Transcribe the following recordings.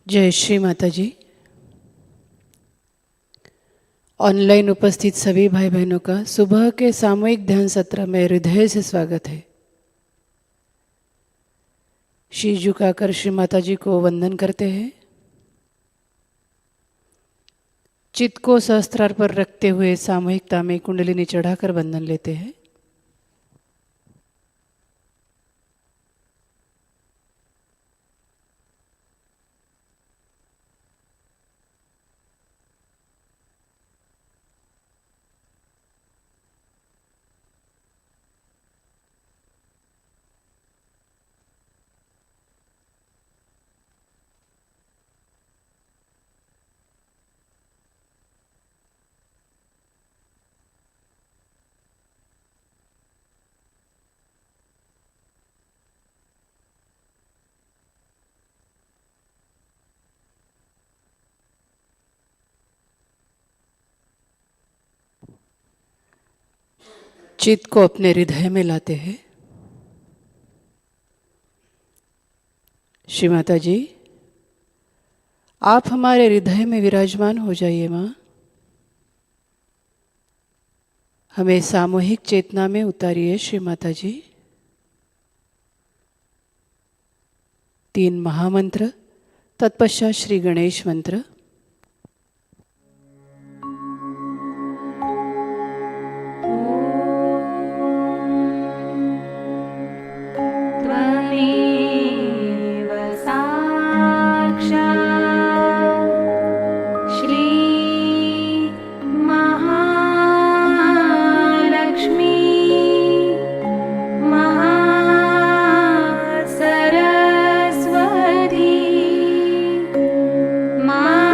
जय श्री माताजी। ऑनलाइन उपस्थित सभी भाई बहनों का सुबह के सामूहिक ध्यान सत्र में हृदय से स्वागत है। शीश झुकाकर श्री माताजी को वंदन करते हैं। चित्त को सहस्त्रार पर रखते हुए सामूहिकता में कुंडलिनी चढ़ाकर वंदन लेते हैं। चित्त को अपने हृदय में लाते हैं। श्री माता जी, आप हमारे हृदय में विराजमान हो जाइए माँ। हमें सामूहिक चेतना में उतारिए श्री माता जी। 3 महामंत्र, तत्पश्चात श्री गणेश मंत्र। Ma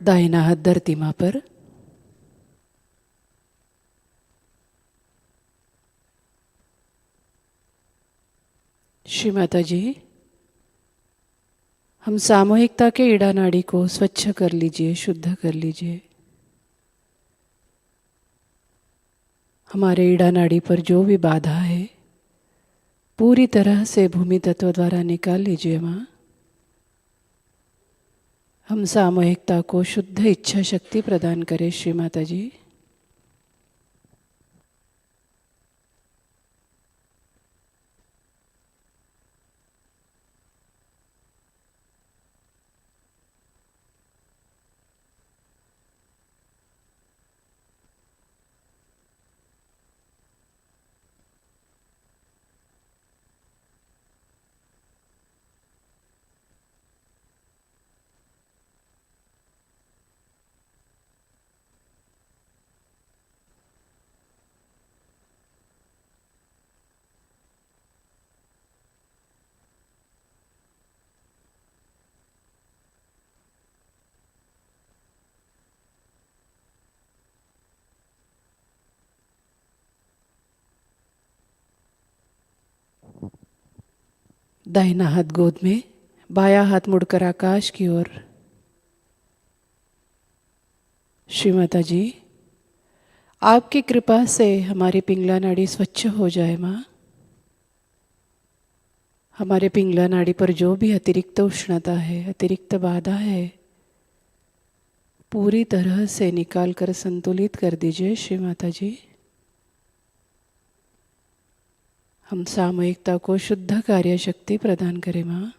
दाहिना हाथ धरती माँ पर। श्री माता जी, हम सामूहिकता के ईड़ा नाड़ी को स्वच्छ कर लीजिए, शुद्ध कर लीजिए। हमारे ईड़ा नाड़ी पर जो भी बाधा है पूरी तरह से भूमि तत्व द्वारा निकाल लीजिए माँ। हम सामूहिकता को शुद्ध इच्छा शक्ति प्रदान करें श्री माता जी। दाहिना हाथ गोद में, बायां हाथ मुड़कर आकाश की ओर। श्री माता जी, आपकी कृपा से हमारी पिंगला नाड़ी स्वच्छ हो जाए माँ। हमारे पिंगला नाड़ी पर जो भी अतिरिक्त उष्णता है, अतिरिक्त बाधा है, पूरी तरह से निकाल कर संतुलित कर दीजिए श्री माता जी। हम सामूहिकता को शुद्ध कार्य शक्ति प्रदान करें माँ।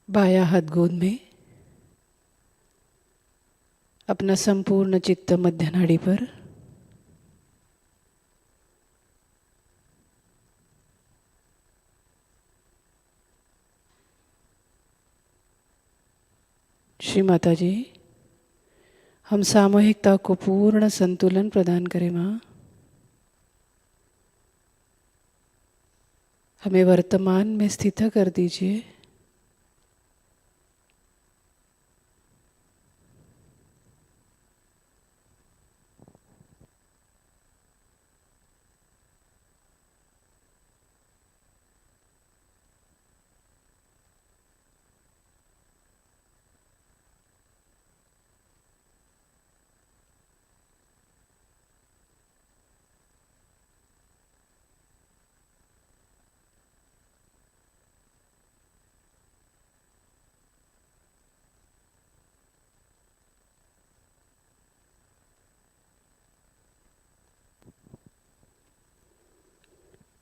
बायां हाथ गोद में, अपना संपूर्ण चित्त मध्य नाड़ी पर। श्री माता जी, हम सामूहिकता को पूर्ण संतुलन प्रदान करें माँ। हमें वर्तमान में स्थित कर दीजिए।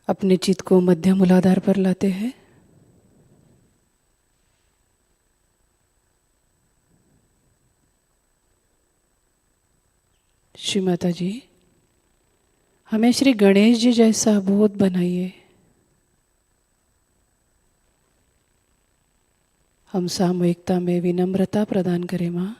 अपने चित्त को मध्य मूलाधार पर लाते हैं। श्री माता जी, हमें श्री गणेश जी जैसा बोध बनाइए। हम सामूहिकता में विनम्रता प्रदान करें माँ।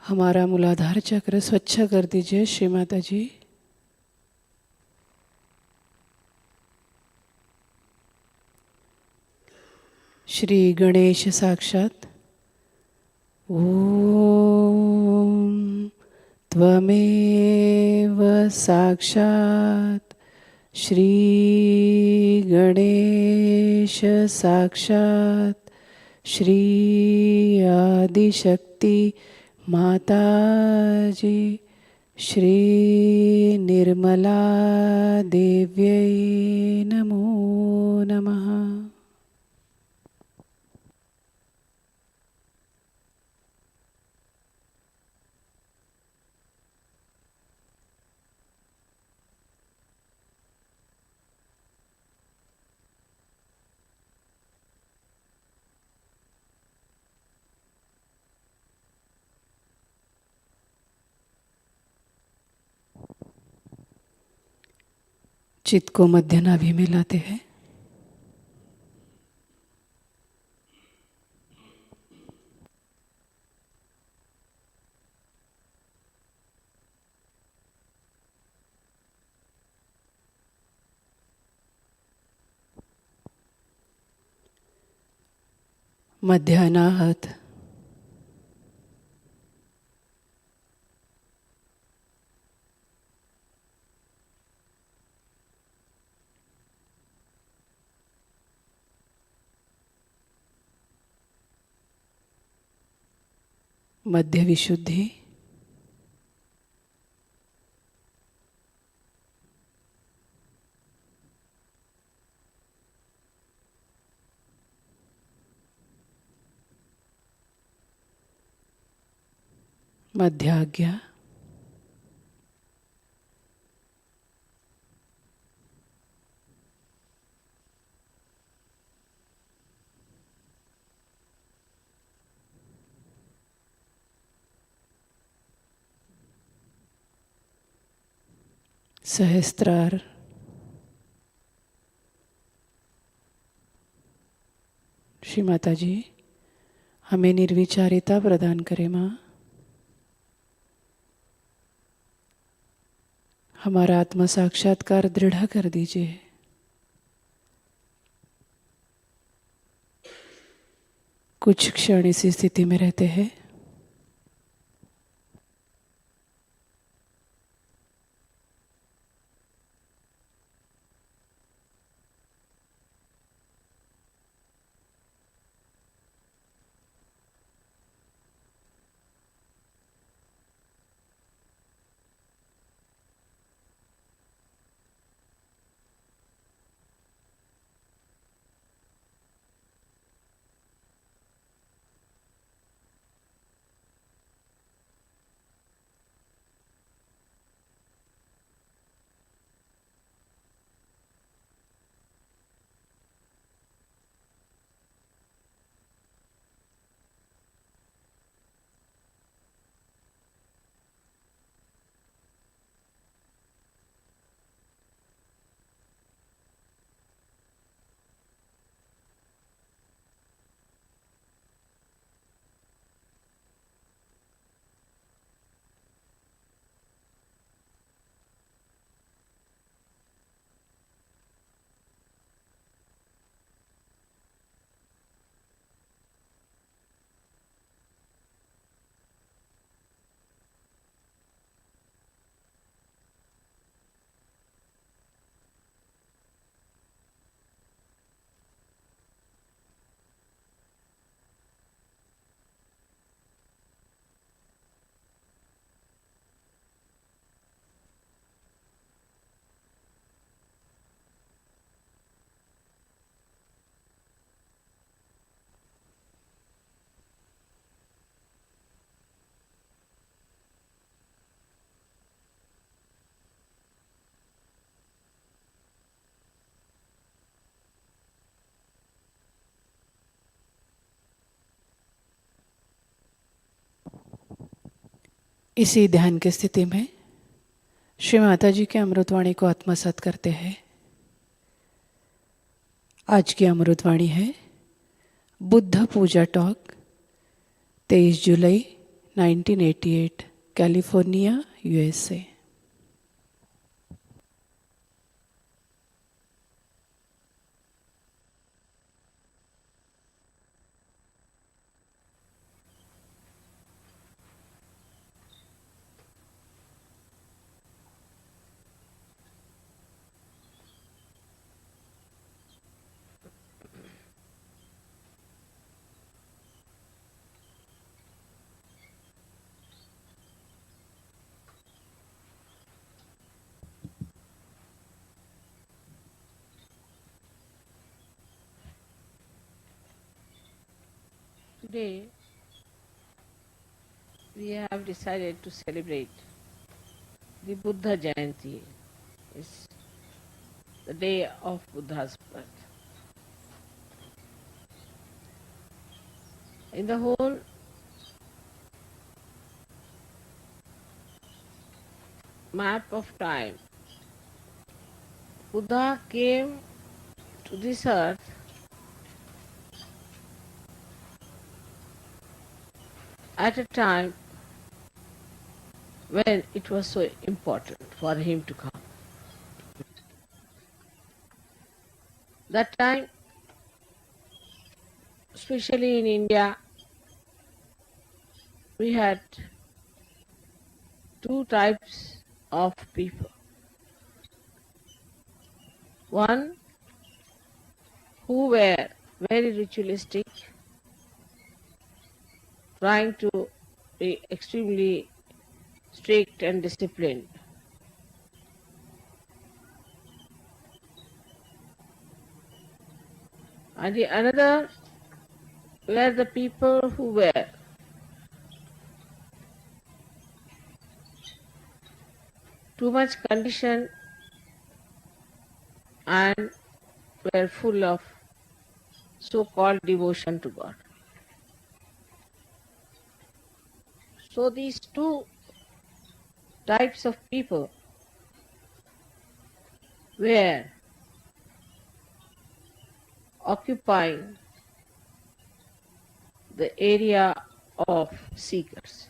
हमारा मूलाधार चक्र स्वच्छ कर दीजिए श्री माता जी। श्री गणेश साक्षात ओम त्वमेव साक्षात् श्री गणेश साक्षात् श्री आदिशक्ति माताजी श्री निर्मला देव्यै नमो नमः। चित्त को मध्य नाभि में लाते हैं। मध्य अनाहत, मध्य विशुद्धि, मध्य आज्ञा, सहस्त्रार, श्री माताजी हमें निर्विचारिता प्रदान करें माँ। हमारा आत्म साक्षात्कार दृढ़ कर दीजिए। कुछ क्षण इसी स्थिति में रहते हैं। इसी ध्यान की स्थिति में श्री माताजी के अमृतवाणी को आत्मसात करते हैं। आज की अमृतवाणी है बुद्ध पूजा टॉक 23 जुलाई 1988 California USA. Today we have decided to celebrate the Buddha Jayanti. It's the day of Buddha's birth. In the whole map of time, Buddha came to this earth at a time when it was so important for him to come. That time, especially in India, we had two types of people. One who were very ritualistic, trying to be extremely strict and disciplined. And the another were the people who were too much conditioned and were full of so-called devotion to God. So these two types of people were occupying the area of seekers.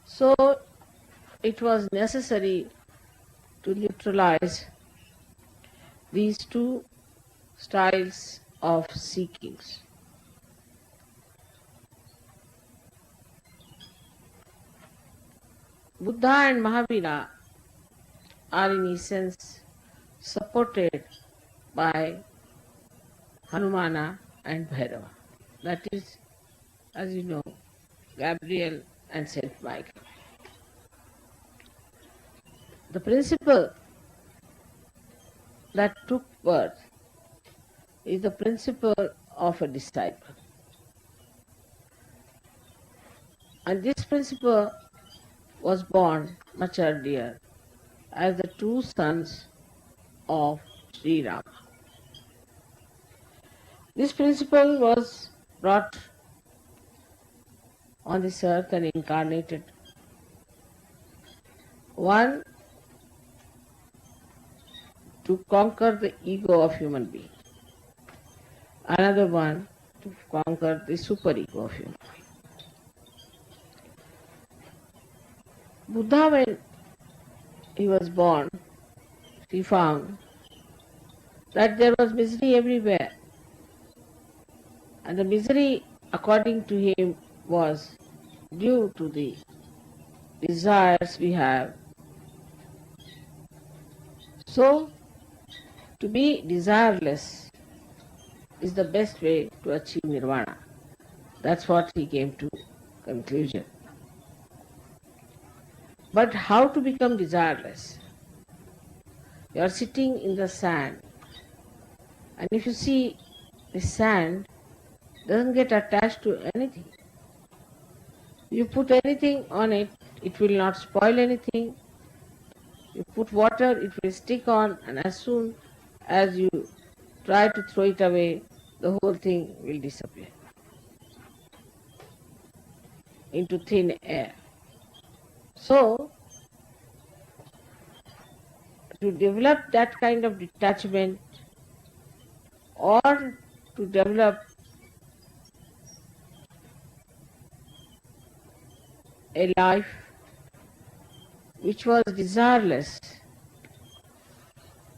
So it was necessary to neutralize these two styles of seekings. Buddha and Mahavira are in essence supported by Hanumana and Bhairava. That is, as you know, Gabriel and Saint Michael. The principle that took birth is the principle of a disciple. And this principle was born much earlier as the two sons of Shri Rama. This principle was brought on this earth and incarnated. One, to conquer the ego of human being. Another one, to conquer the superego of human being. Buddha, when he was born, he found that there was misery everywhere. And the misery, according to him, was due to the desires we have. So, to be desireless is the best way to achieve nirvana. That's what he came to conclusion. But how to become desireless? You are sitting in the sand, and if you see the sand doesn't get attached to anything. You put anything on it, it will not spoil anything. You put water, it will stick on, and as soon as you try to throw it away, the whole thing will disappear into thin air. So, to develop that kind of detachment or to develop a life which was desireless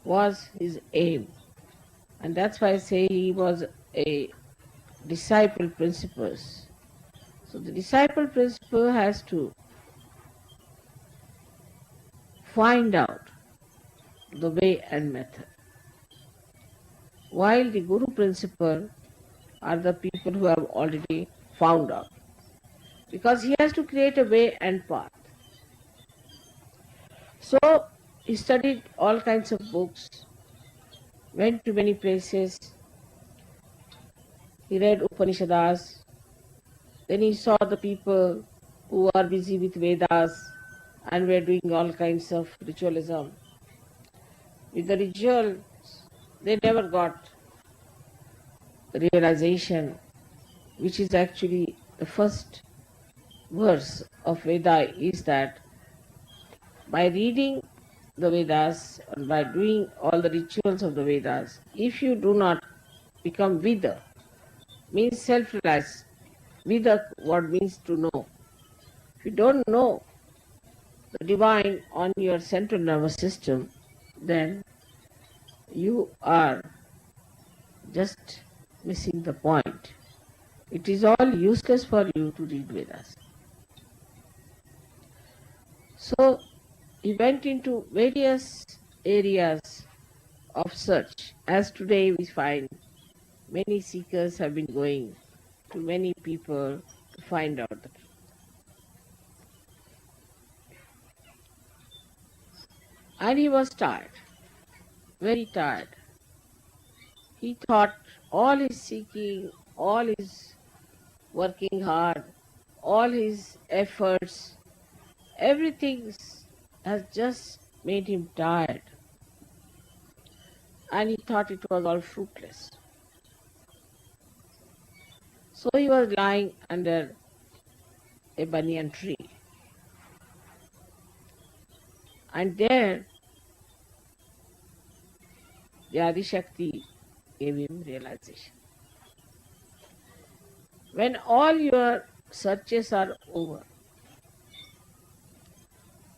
was his aim. And that's why I say he was a disciple principle. So the disciple principle has to find out the way and method. While the guru principle are the people who have already found out. Because he has to create a way and path. So he studied all kinds of books, went to many places, He read Upanishads. Then he saw the people who are busy with Vedas and were doing all kinds of ritualism. With the ritual, they never got the realization, which is actually the first verse of Veda, is that by reading the Vedas and by doing all the rituals of the Vedas, if you do not become Vida, means self-realized. Vida, what means to know. If you don't know the divine on your central nervous system, then you are just missing the point. It is all useless for you to read Vedas. So he went into various areas of search. As today we find many seekers have been going to many people to find out the truth. And he was tired, very tired. He thought all his seeking, all his working hard, all his efforts, everything has just made him tired. And he thought it was all fruitless. So he was lying under a banyan tree. And there, the Adi Shakti gave him realization. When all your searches are over,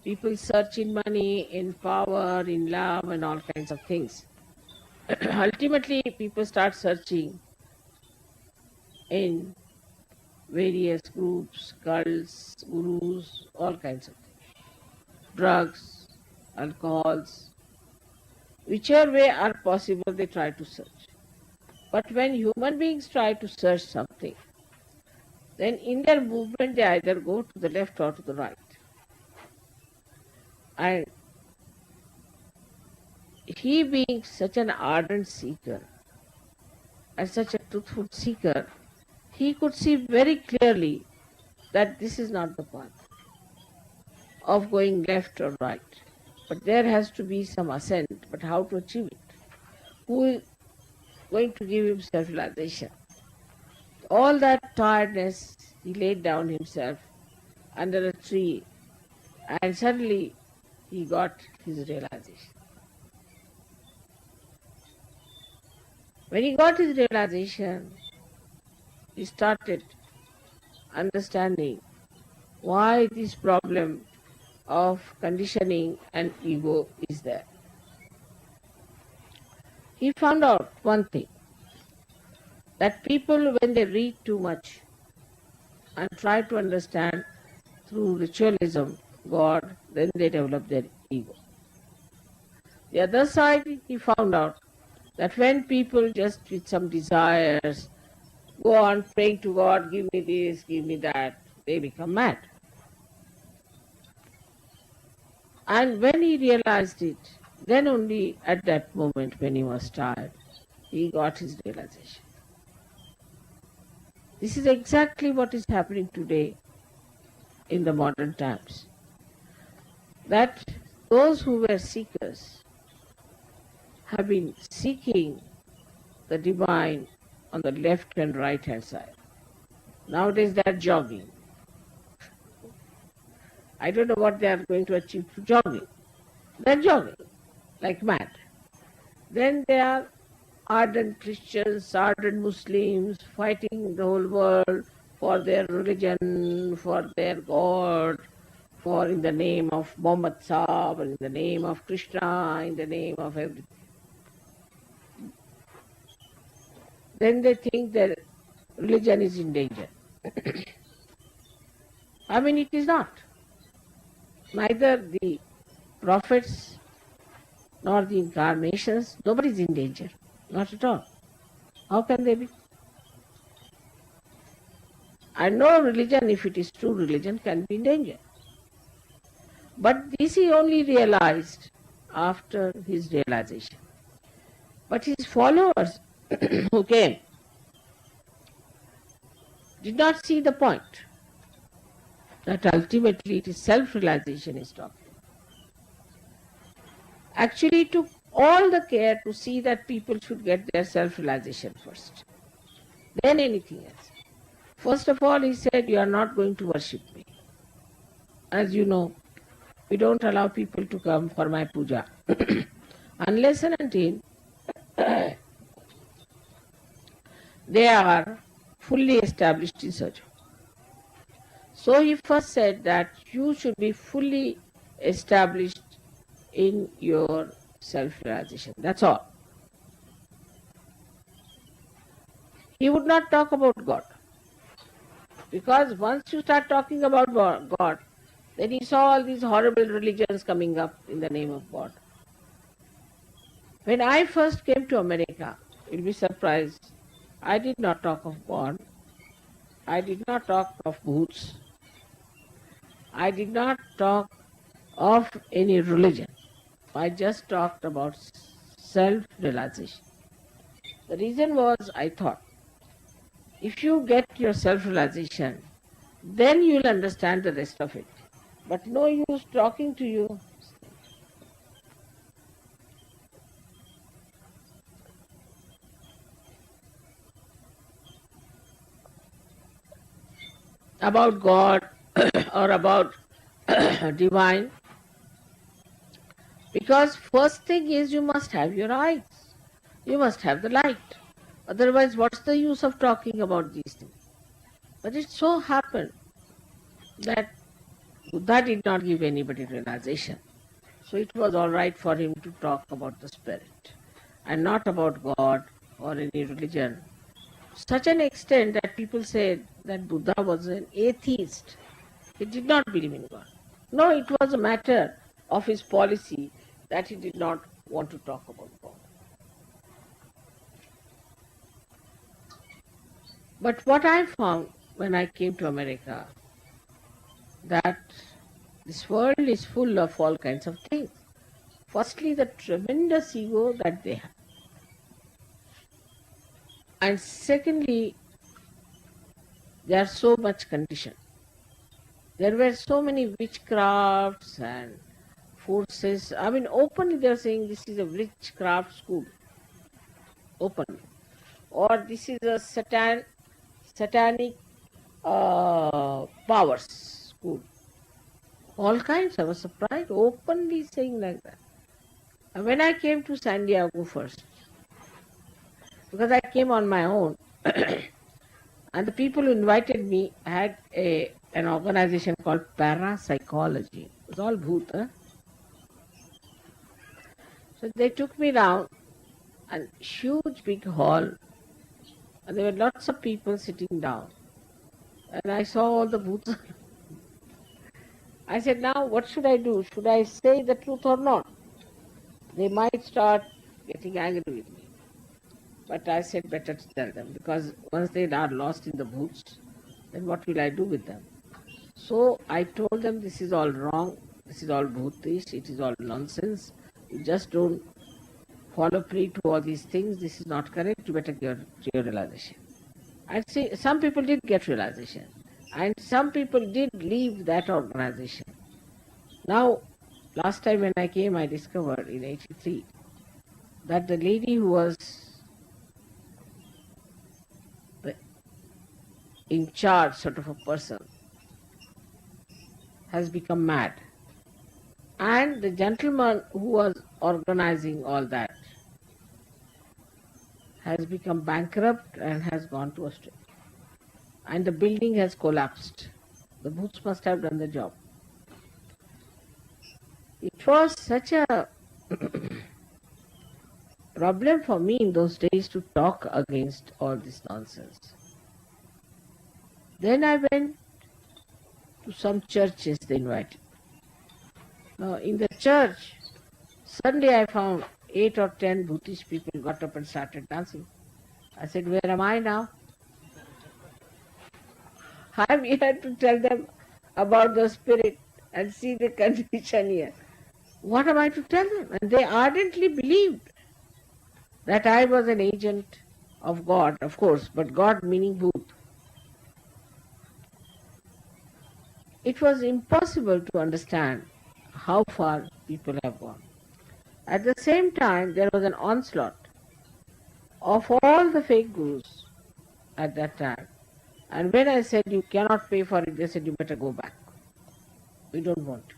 people search in money, in power, in love, and all kinds of things. Ultimately, people start searching in various groups, cults, gurus, all kinds of things. Drugs, alcohols, whichever way are possible, they try to search. But when human beings try to search something, then in their movement they either go to the left or to the right. And he, being such an ardent seeker and such a truthful seeker, he could see very clearly that this is not the path of going left or right. But there has to be some ascent. But how to achieve it? Who is going to give him self-realization? All that tiredness, he laid down himself under a tree, and suddenly he got his realization. When he got his realization, he started understanding why this problem of conditioning and ego is there. He found out one thing, that people, when they read too much and try to understand through ritualism God, then they develop their ego. The other side, he found out that when people just with some desires go on praying to God, give me this, give me that, they become mad. And when he realized it, then only at that moment when he was tired, he got his realization. This is exactly what is happening today in the modern times. That those who were seekers have been seeking the divine on the left and right hand side. Nowadays they are jogging. I don't know what they are going to achieve through jogging. They are jogging like mad. Then they are ardent Christians, ardent Muslims, fighting the whole world for their religion, for their God, for in the name of Muhammad Saab, in the name of Krishna, in the name of everything. Then they think that religion is in danger. I mean, it is not. Neither the prophets nor the incarnations, nobody is in danger. Not at all. How can they be? And no religion, if it is true religion, can be in danger. But this he only realized after his realization. But his followers who came, did not see the point that ultimately it is self-realization is talking. Actually, he took all the care to see that people should get their self-realization first, then anything else. First of all, he said, you are not going to worship me. As you know, we don't allow people to come for my puja unless and until they are fully established in Sahajayoga. So he first said that you should be fully established in your self-realization. That's all. He would not talk about God. Because once you start talking about God, then he saw all these horrible religions coming up in the name of God. When I first came to America, you'll be surprised, I did not talk of God. I did not talk of bhoots. I did not talk of any religion. I just talked about self-realization. The reason was I thought, if you get your self-realization, then you will understand the rest of it. But no use talking to you. About God or about divine. Because first thing is you must have your eyes. You must have the light. Otherwise, what's the use of talking about these things? But it so happened that Buddha did not give anybody realization. So it was all right for him to talk about the spirit and not about God or any religion. Such an extent that people said that Buddha was an atheist. He did not believe in God. No, it was a matter of his policy that he did not want to talk about God. But what I found when I came to America, that this world is full of all kinds of things. Firstly, the tremendous ego that they have. And secondly, they are so much conditioned. There were so many witchcrafts and forces. I mean, openly they are saying this is a witchcraft school. Openly. Or this is a satanic powers school. All kinds. I was surprised, openly saying like that. And when I came to San Diego first, because I came on my own, and the people who invited me had an organization called Parapsychology. It was all bhoot. So they took me down, a huge big hall, and there were lots of people sitting down. And I saw all the booths. I said, now what should I do? Should I say the truth or not? They might start getting angry with me. But I said better to tell them, because once they are lost in the booths, then what will I do with them? So I told them this is all wrong, this is all bhutish, it is all nonsense. You just don't follow prey to all these things, this is not correct, you better get your realization. And see, some people did get realization, and some people did leave that organization. Now, last time when I came, I discovered in 83 that the lady who was in charge sort of a person has become mad. And the gentleman who was organizing all that has become bankrupt and has gone to Australia. And the building has collapsed. The booths must have done the job. It was such a problem for me in those days to talk against all this nonsense. Then I went to some churches they invited. Now in the church, suddenly I found 8 or 10 Buddhist people got up and started dancing. I said, where am I now? I'm here to tell them about the spirit and see the condition here. What am I to tell them? And they ardently believed that I was an agent of God, of course, but God meaning Bhut. it was impossible to understand how far people have gone. At the same time, there was an onslaught of all the fake gurus at that time. And when I said you cannot pay for it, they said you better go back. We don't want.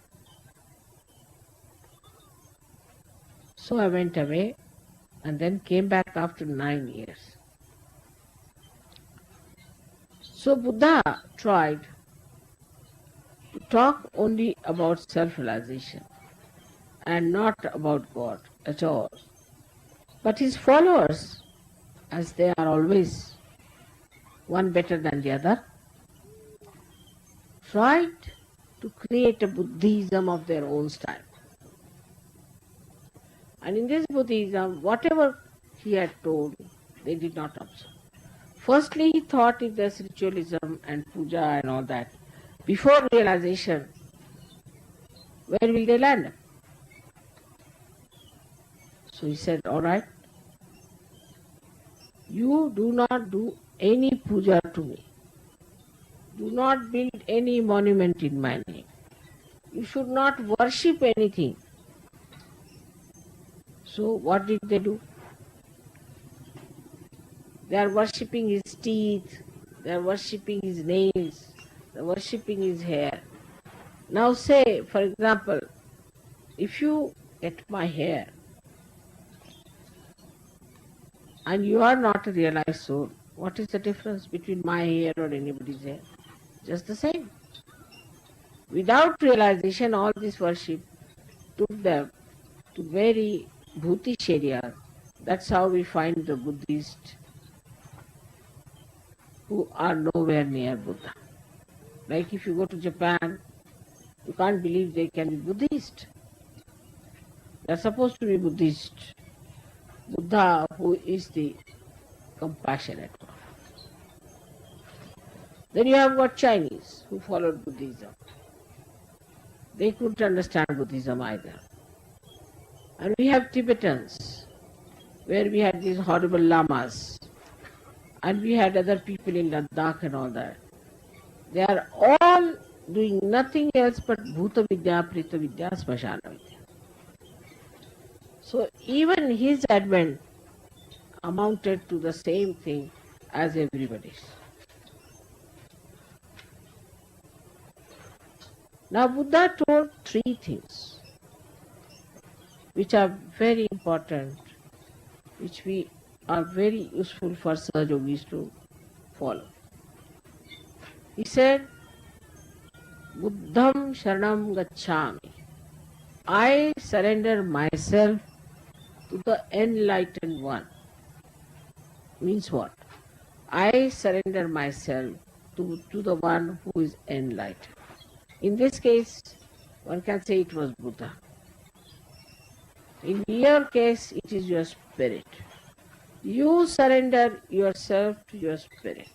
So I went away and then came back after 9 years. So Buddha tried to talk only about self-realization and not about God at all. But his followers, as they are always one better than the other, tried to create a Buddhism of their own style. And in this Buddhism, whatever he had told, they did not observe. Firstly, he thought if there's ritualism and puja and all that, before realization, where will they land? So he said, all right, you do not do any puja to me. Do not build any monument in my name. You should not worship anything. So what did they do? They are worshipping his teeth, they are worshipping his nails, they are worshipping his hair. Now say, for example, if you get my hair and you are not a realized soul, what is the difference between my hair or anybody's hair? Just the same. Without realization, all this worship took them to very bhutish areas. That's how we find the Buddhists who are nowhere near Buddha. Like if you go to Japan, you can't believe they can be Buddhist. They are supposed to be Buddhist. Buddha, who is the compassionate one. Then you have got Chinese who followed Buddhism. They couldn't understand Buddhism either. And we have Tibetans, where we had these horrible lamas. And we had other people in Ladakh and all that. They are all doing nothing else but Bhuta Vidya, Prita Vidya, Smashana Vidya. So even his advent amounted to the same thing as everybody's. Now Buddha told three things which are very important, which we are very useful for Sahajogis to follow. He said, Buddham Sharanam Gacchami. I surrender myself to the enlightened one. Means what? I surrender myself to the one who is enlightened. In this case, one can say it was Buddha. In your case, it is your spirit. You surrender yourself to your spirit.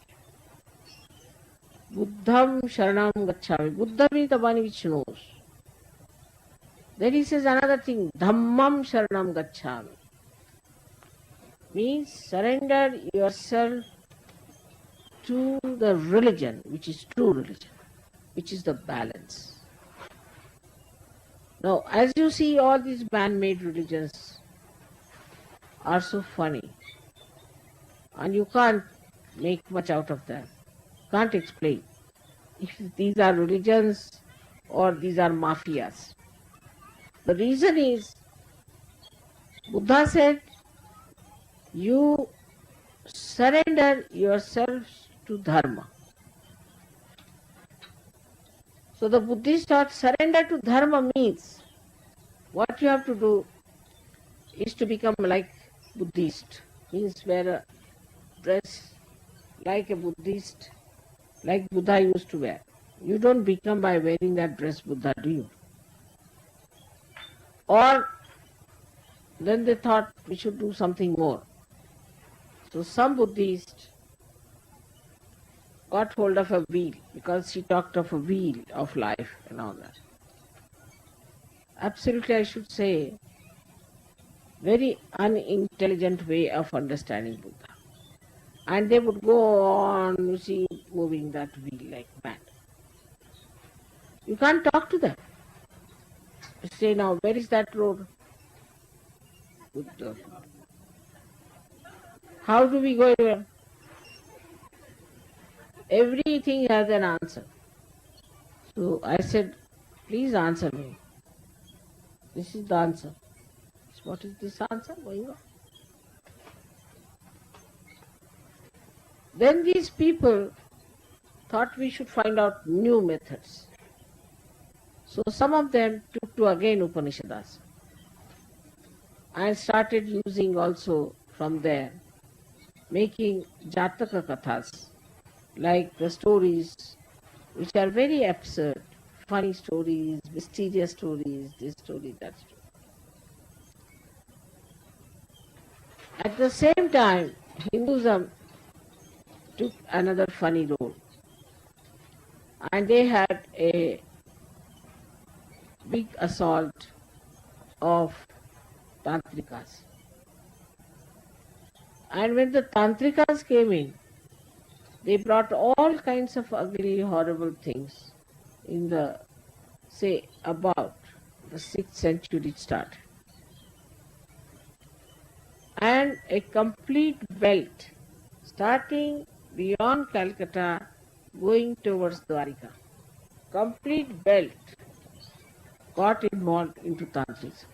Buddham Sharanam Gacchami. Buddha means the one which knows. Then he says another thing, Dhammam Sharanam Gacchami. Means surrender yourself to the religion, which is true religion, which is the balance. Now, as you see, all these man-made religions are so funny. And you can't make much out of them. Can't explain if these are religions or these are mafias. The reason is, Buddha said, you surrender yourself to dharma. So the Buddhist thought surrender to dharma means what you have to do is to become like Buddhist, means wear a dress like a Buddhist, like Buddha used to wear. You don't become by wearing that dress Buddha, do you? Or then they thought we should do something more. So some Buddhists got hold of a wheel because she talked of a wheel of life and all that. Absolutely, I should say, very unintelligent way of understanding Buddha. And they would go on, you see, moving that wheel like mad. You can't talk to them. You say, now, where is that road? Buddha. How do we go there? Everything has an answer. So I said, please answer me. This is the answer. What is this answer going on? Then these people thought we should find out new methods. So some of them took to again Upanishads and started using also from there, making Jataka Kathas, like the stories which are very absurd, funny stories, mysterious stories, this story, that story. At the same time, Hinduism took another funny role. And they had a big assault of Tantrikas. And when the Tantrikas came in, they brought all kinds of ugly, horrible things in the, say, about the 6th century it started. And a complete belt starting beyond Calcutta going towards Dwarika. Complete belt got involved into Tantrism.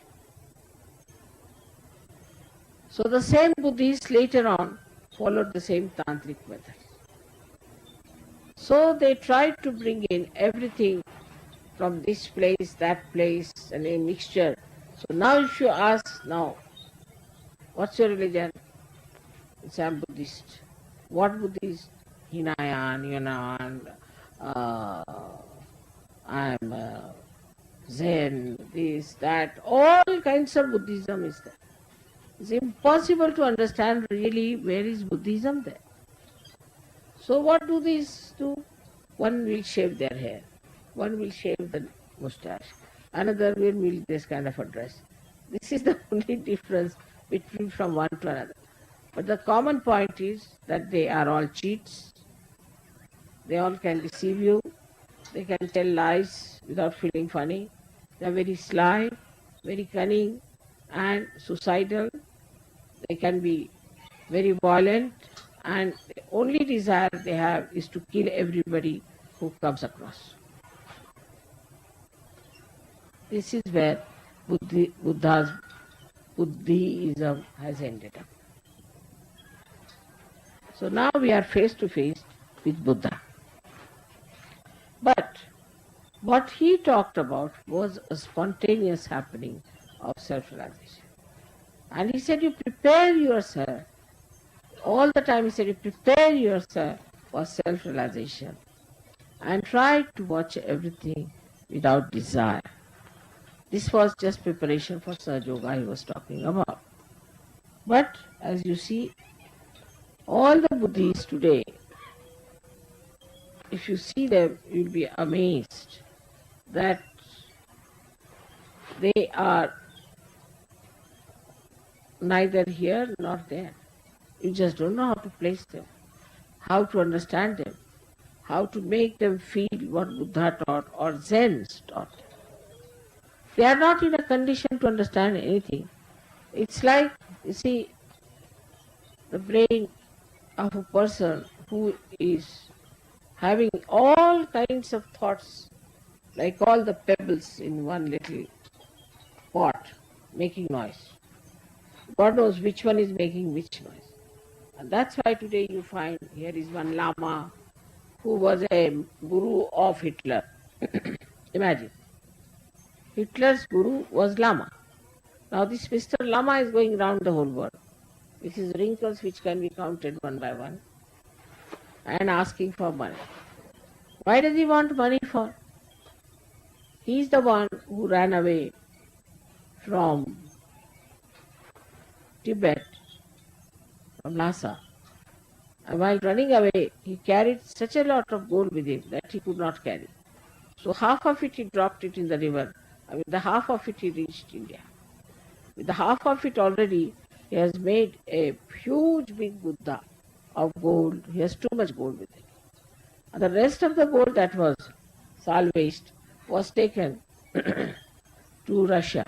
So the same Buddhists later on followed the same Tantric method. So they tried to bring in everything from this place, that place, and a mixture. So now if you ask now, what's your religion? It's I'm Buddhist. What Buddhist? Hinayan, Yunan, I'm Zen, this, that, all kinds of Buddhism is there. It's impossible to understand really where is Buddhism there. So what do these do? One will shave their hair, one will shave the moustache, another will this kind of a dress. This is the only difference between from one to another. But the common point is that they are all cheats, they all can deceive you, they can tell lies without feeling funny, they are very sly, very cunning and suicidal, they can be very violent, and the only desire they have is to kill everybody who comes across. This is where Buddhism has ended up. So now we are face to face with Buddha. But what he talked about was a spontaneous happening of self-realization. And he said, you prepare yourself. All the time he said, you prepare yourself for self-realization and try to watch everything without desire. This was just preparation for Sahajayoga he was talking about. But as you see, all the Buddhists today, if you see them, you'll be amazed that they are neither here nor there. You just don't know how to place them, how to understand them, how to make them feel what Buddha taught or Zen taught. They are not in a condition to understand anything. It's like, you see, the brain of a person who is having all kinds of thoughts, like all the pebbles in one little pot, making noise. God knows which one is making which noise. And that's why today you find here is one Lama who was a guru of Hitler. Imagine. Hitler's guru was Lama. Now this Mr. Lama is going round the whole world with his wrinkles which can be counted one by one and asking for money. Why does he want money for? He is the one who ran away from Tibet, from Lhasa. And while running away, he carried such a lot of gold with him that he could not carry. So half of it he dropped it in the river. With the half of it he reached India. With the half of it already, he has made a huge big Buddha of gold. He has too much gold with him. And the rest of the gold that was salvaged, was taken to Russia,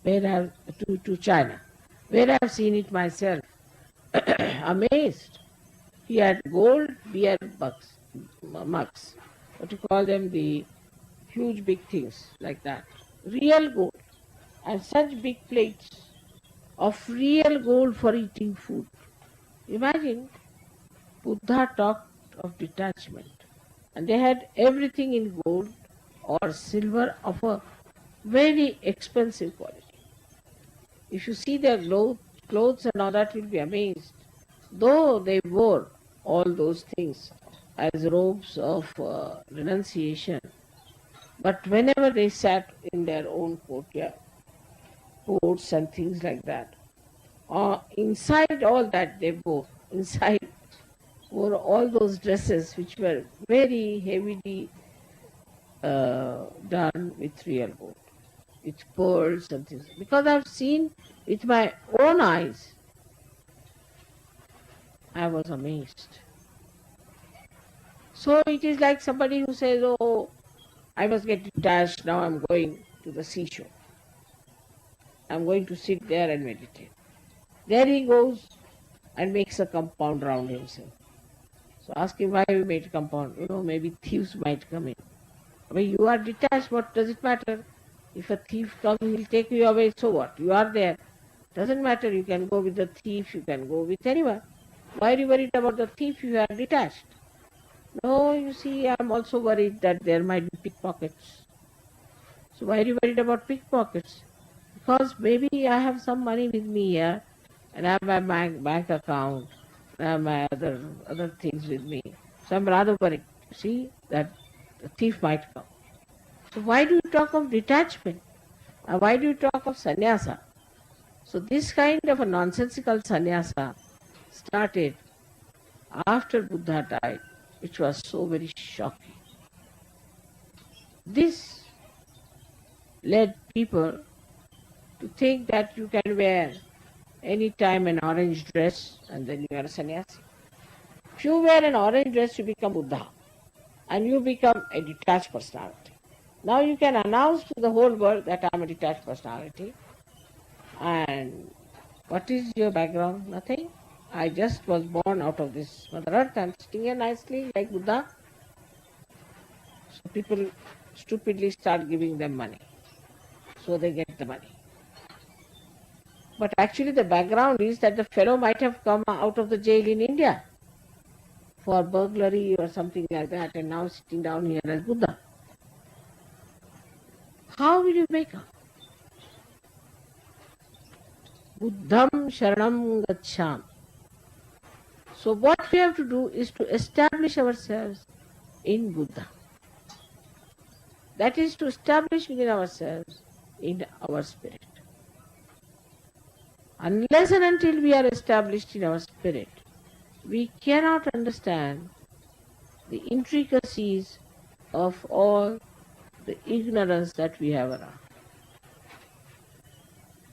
where I have, to China, where I have seen it myself. Amazed. He had gold beer mugs. What do you call them? The huge big things like that. Real gold. And such big plates of real gold for eating food. Imagine, Buddha talked of detachment. And they had everything in gold or silver of a very expensive quality. If you see their clothes and all that, you'll be amazed. Though they wore all those things as robes of renunciation, but whenever they sat in their own courts and things like that, inside all that they wore, inside wore all those dresses which were very heavily done with real gold, with pearls and things. Because I've seen with my own eyes, I was amazed. So it is like somebody who says, oh, I must get detached, now I'm going to the seashore. I'm going to sit there and meditate. There he goes and makes a compound round himself. So ask him why you made a compound. Maybe thieves might come in. I mean, you are detached, what does it matter? If a thief comes, he'll take you away, so what? You are there. Doesn't matter, you can go with the thief, you can go with anyone. Why are you worried about the thief if you are detached? No, you see, I'm also worried that there might be pickpockets. So why are you worried about pickpockets? Because maybe I have some money with me here, and I have my bank account, and I have my other things with me. So I'm rather worried. See, that the thief might come. So why do you talk of detachment? Why do you talk of sannyasa? So this kind of a nonsensical sannyasa started after Buddha died, which was so very shocking. This led people to think that you can wear any time an orange dress and then you are a sannyasi. If you wear an orange dress, you become Buddha and you become a detached personality. Now you can announce to the whole world that I am a detached personality. And what is your background? Nothing. I just was born out of this Mother Earth and sitting here nicely like Buddha. So people stupidly start giving them money. So they get the money. But actually the background is that the fellow might have come out of the jail in India for burglary or something like that and now sitting down here as Buddha. How will you make up? Buddham Sharanam Gaccham. So what we have to do is to establish ourselves in Buddha. That is to establish within ourselves in our spirit. Unless and until we are established in our spirit, we cannot understand the intricacies of all the ignorance that we have around.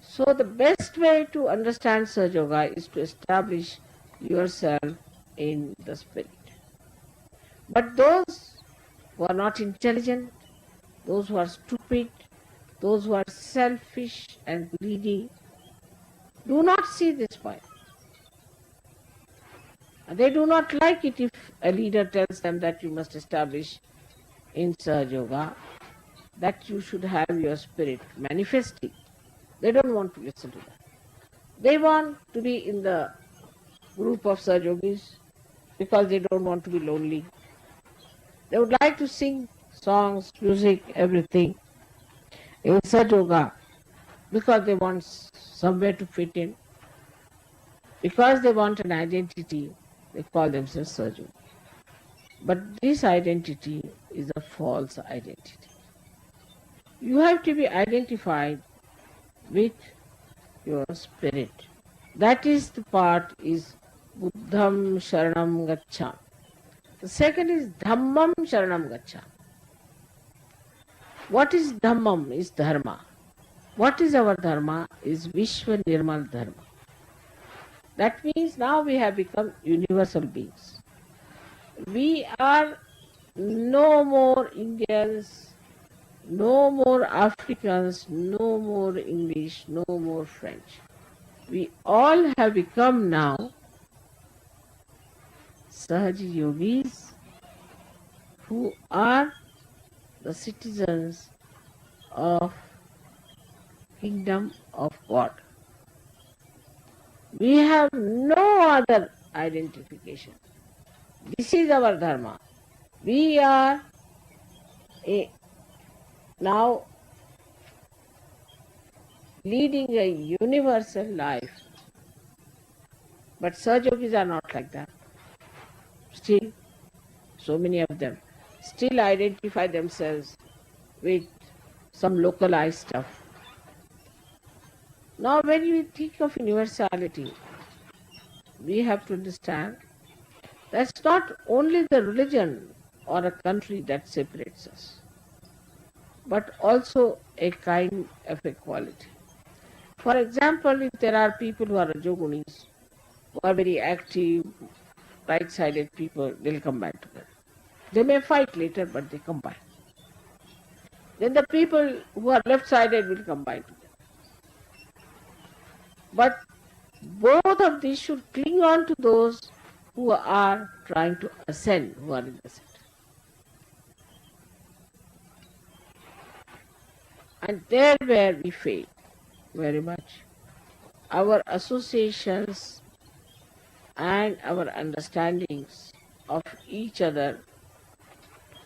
So the best way to understand Sahajayoga is to establish yourself in the spirit. But those who are not intelligent, those who are stupid, those who are selfish and greedy, do not see this point. They do not like it if a leader tells them that you must establish in Sahajayoga, that you should have your spirit manifesting. They don't want to listen to that. They want to be in the group of Sahajogis because they don't want to be lonely. They would like to sing songs, music, everything in Sahajayoga because they want somewhere to fit in. Because they want an identity, they call themselves Sahajayogi. But this identity is a false identity. You have to be identified with your spirit. That is the part is Buddham Sharanam Gaccham. The second is Dhammam Sharanam Gaccham. What is Dhammam? Is Dharma. What is our Dharma? Is Vishwa Nirmal Dharma. That means now we have become universal beings. We are no more Indians, No more Africans, no more English, no more French. We all have become now Sahajayogis who are the citizens of kingdom of God. We have no other identification. This is our dharma. We are now leading a universal life. But Sahajogis are not like that. Still, so many of them still identify themselves with some localized stuff. Now, when we think of universality, we have to understand that's not only the religion or a country that separates us, but also a kind of equality. For example, if there are people who are Rajogunis, who are very active, right-sided people, they'll combine together. They may fight later, but they combine. Then the people who are left-sided will combine together. But both of these should cling on to those who are trying to ascend, who are in the center. And there where we fail very much. Our associations and our understandings of each other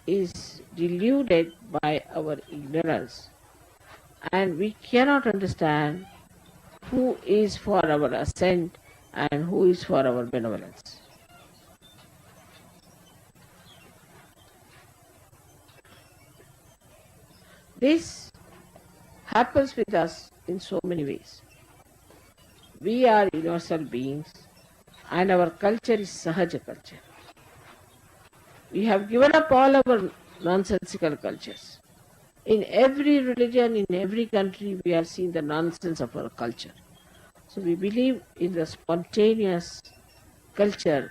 is deluded by our ignorance, and we cannot understand who is for our ascent and who is for our benevolence. This happens with us in so many ways. We are universal beings and our culture is Sahaja culture. We have given up all our nonsensical cultures. In every religion, in every country, we have seen the nonsense of our culture. So we believe in the spontaneous culture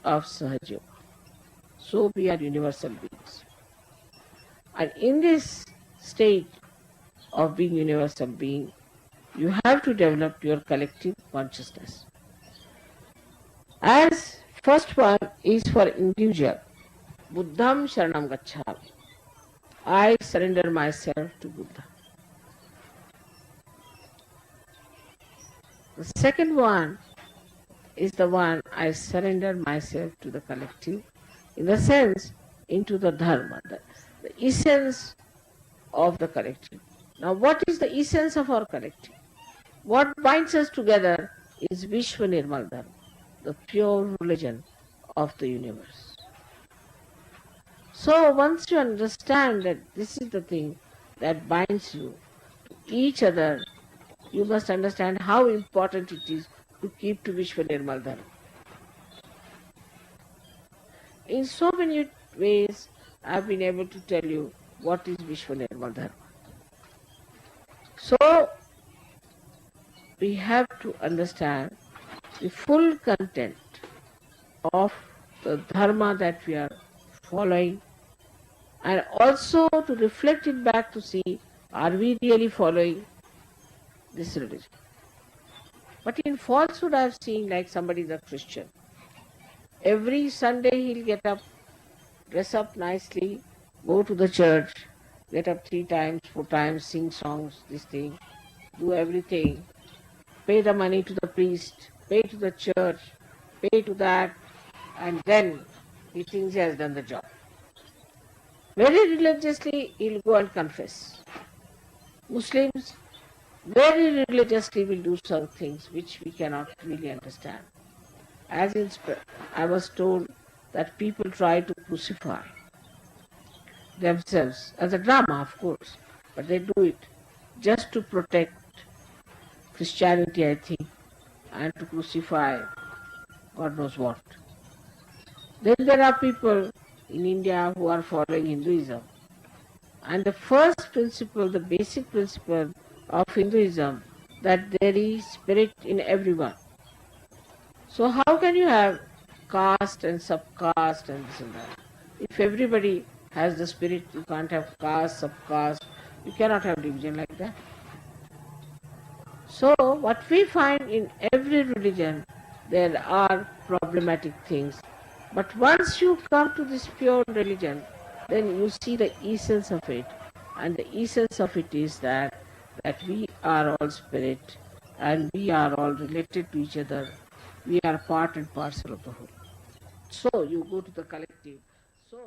of Sahajayoga. So we are universal beings. And in this state of being universal being, you have to develop your collective consciousness. As first one is for individual, Buddham Sharanam Gacchami. I surrender myself to Buddha. The second one is the one I surrender myself to the collective, in the sense into the dharma, the essence of the collective. Now what is the essence of our collective? What binds us together is Vishwa Nirmal Dharma, the pure religion of the universe. So once you understand that this is the thing that binds you to each other, you must understand how important it is to keep to Vishwa Nirmal Dharma. In so many ways, I have been able to tell you what is Vishwa Nirmal Dharma. So, we have to understand the full content of the dharma that we are following, and also to reflect it back to see, are we really following this religion? But in falsehood I have seen, like somebody is a Christian. Every Sunday he'll get up, dress up nicely, go to the church, get up 3 times, 4 times, sing songs, this thing, do everything, pay the money to the priest, pay to the church, pay to that, and then he thinks he has done the job. Very religiously he'll go and confess. Muslims very religiously will do some things which we cannot really understand. As I was told that people try to crucify themselves as a drama, of course, but they do it just to protect Christianity, I think, and to crucify God knows what. Then there are people in India who are following Hinduism. And the first principle, the basic principle of Hinduism, that there is spirit in everyone. So how can you have caste and subcaste and this and that if everybody has the spirit. You can't have caste, subcaste. You cannot have division like that. So, what we find in every religion, there are problematic things. But once you come to this pure religion, then you see the essence of it. And the essence of it is that we are all spirit and we are all related to each other. We are part and parcel of the whole. So you go to the collective. So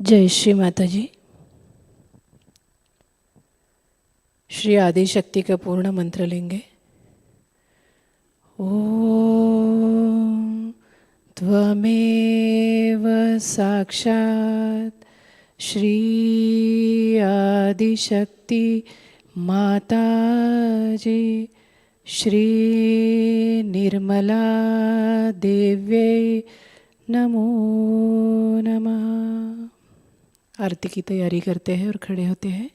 जय श्री माताजी। श्री आदि शक्ति का पूर्ण मंत्र लेंगे। ओम त्वमेव साक्षात् श्री आदि शक्ति माताजी श्री निर्मला देव्यै नमो नमः। आरती की तैयारी करते हैं और खड़े होते हैं।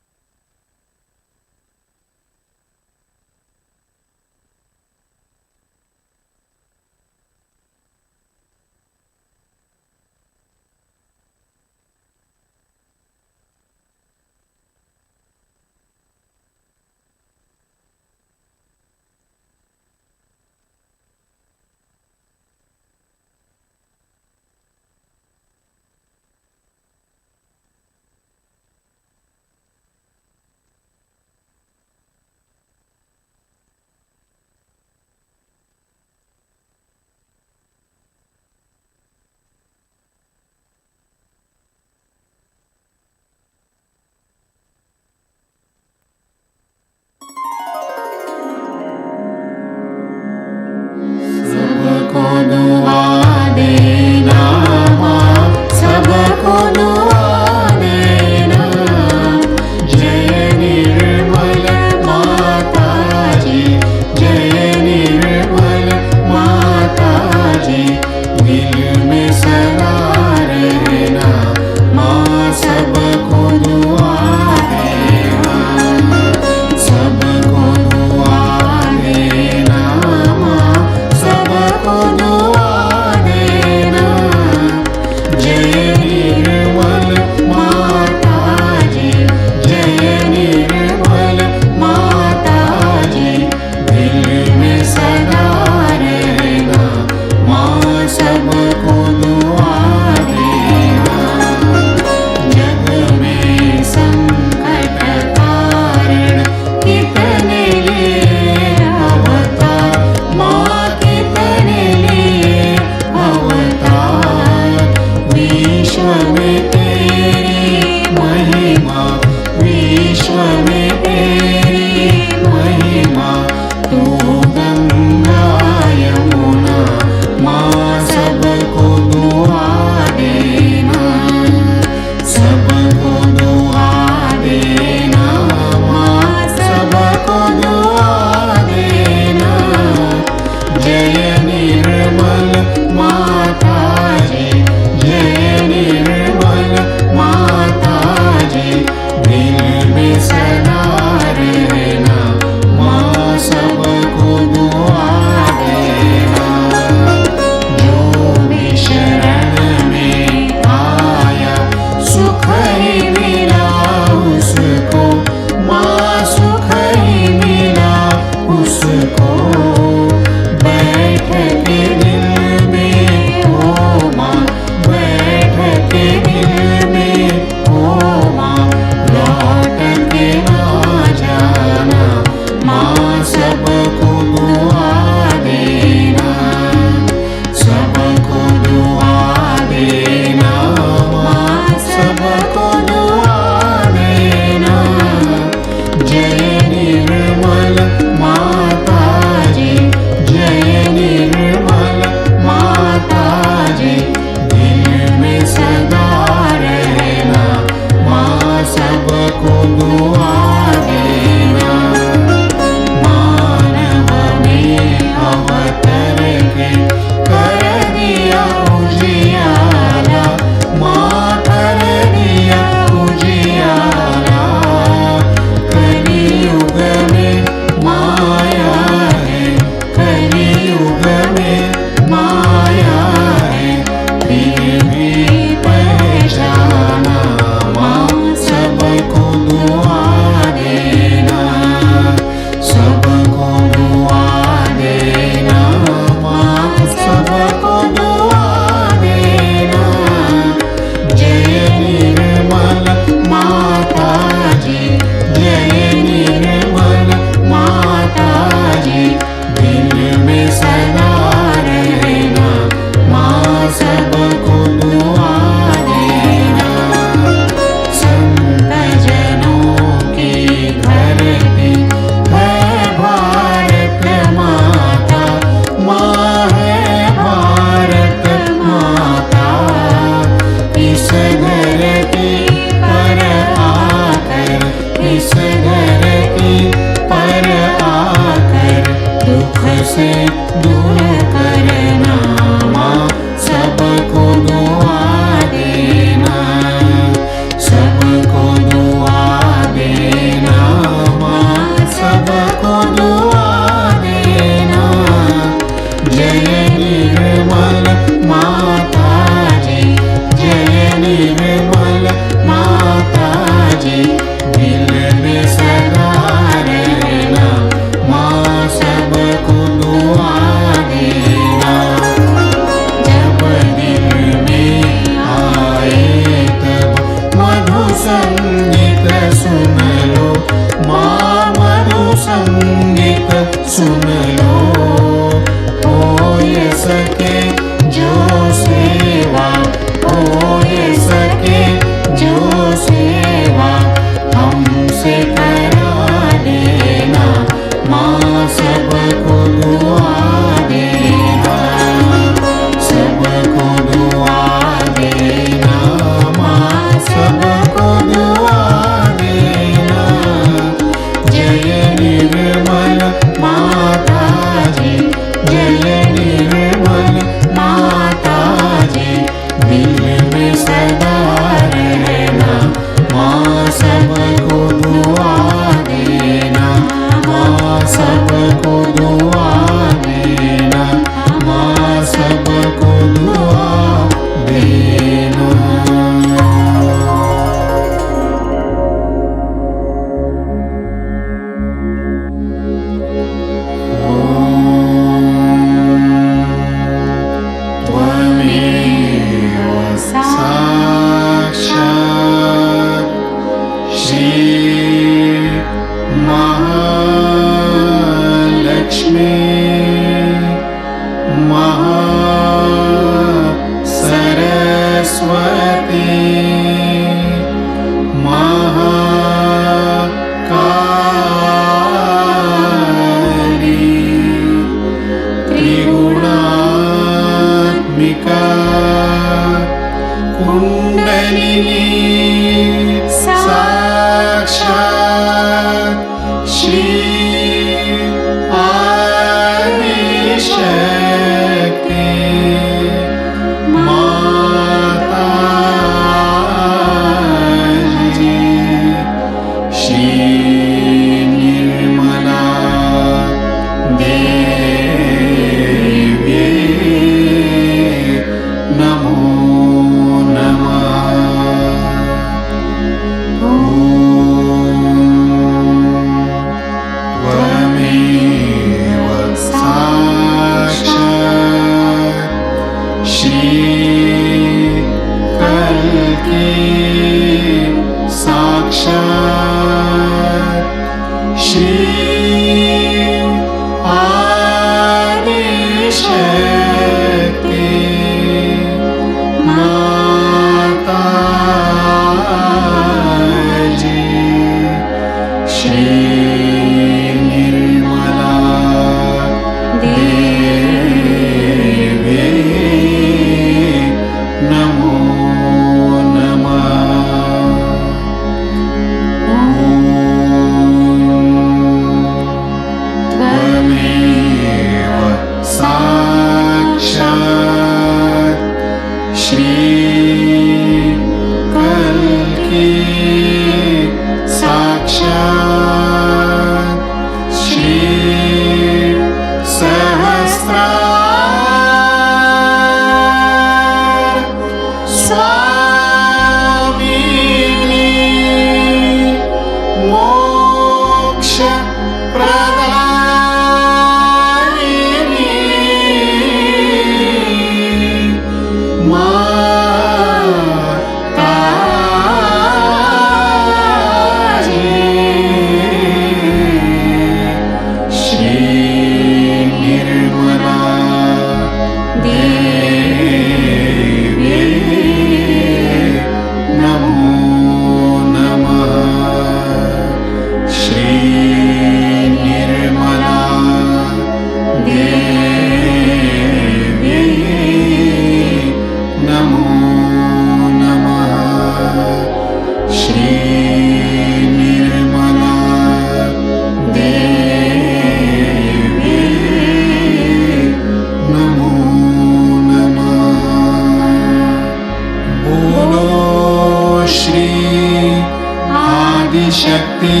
आदिशक्ति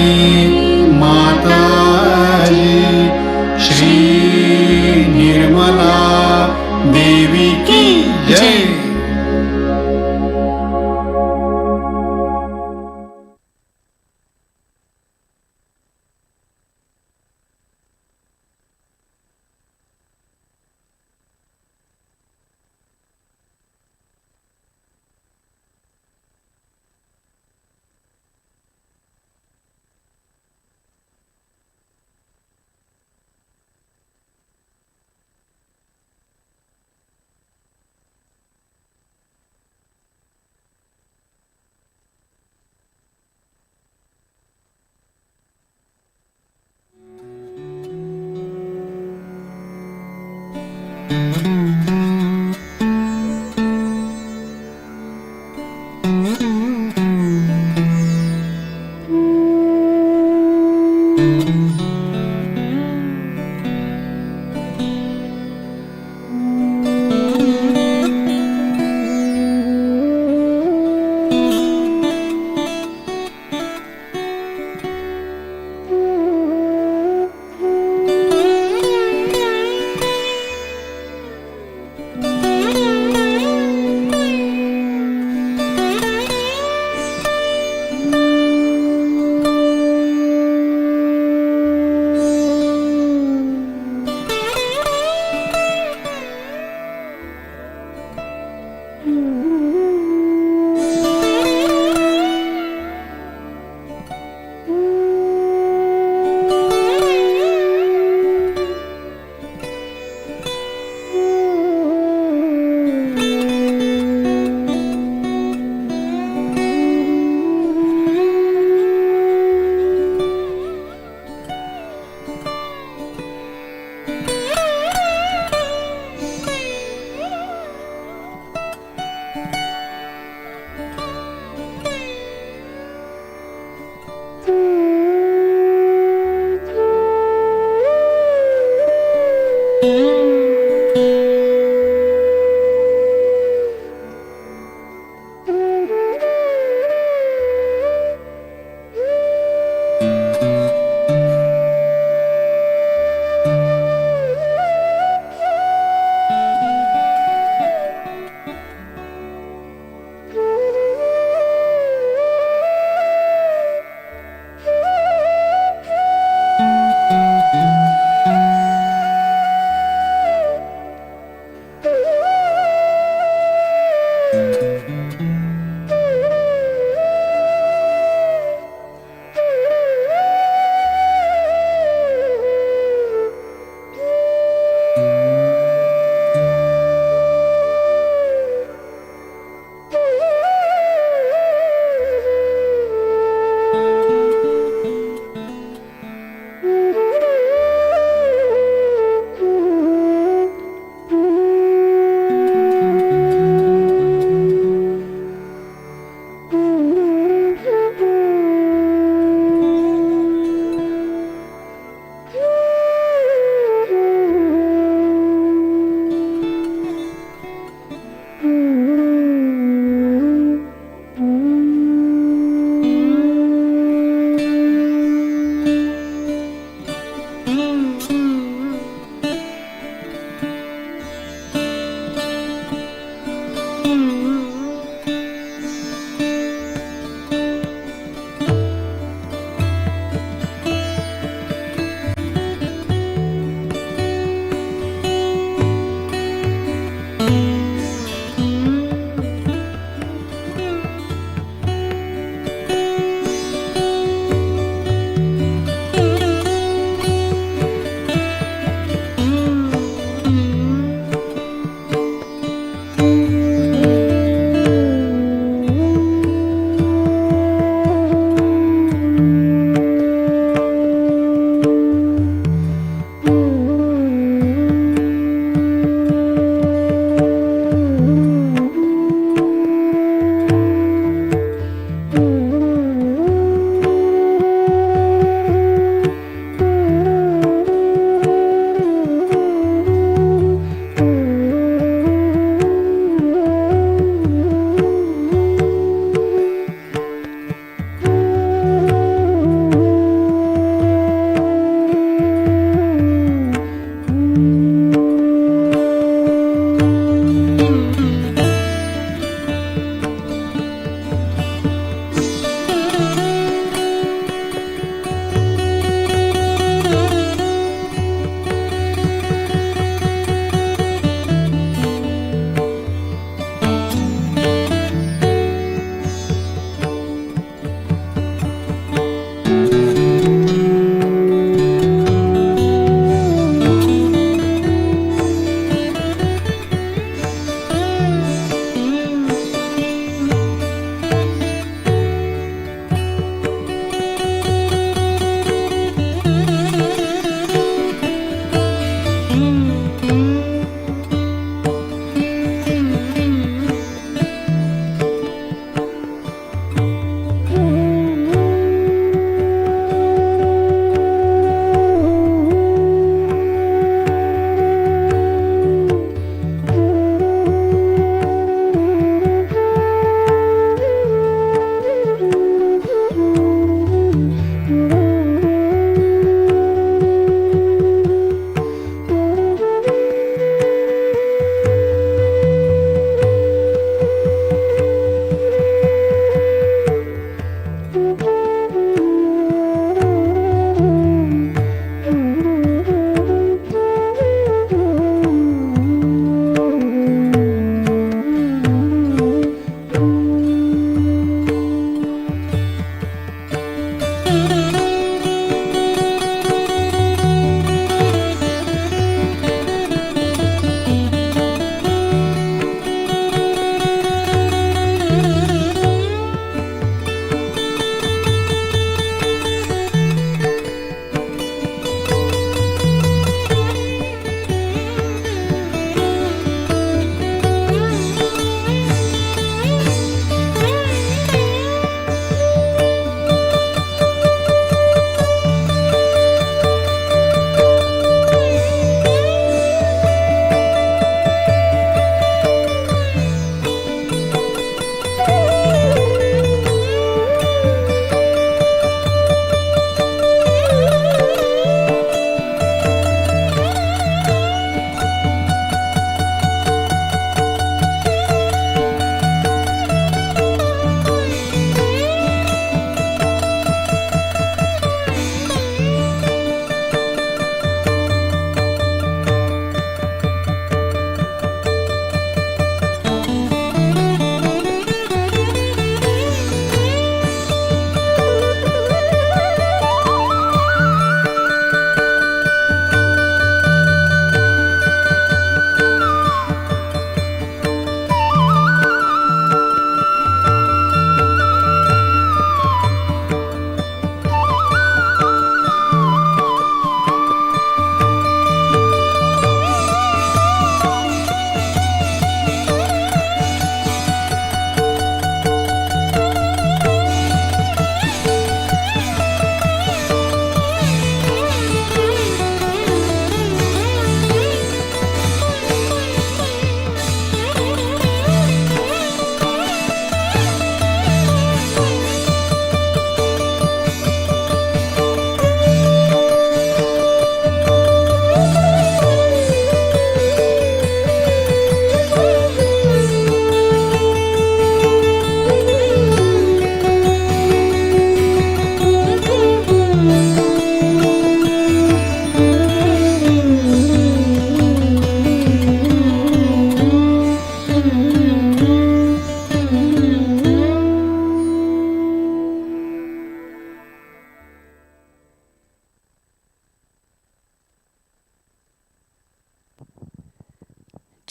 माताजी, श्री निर्मला देवी की जय।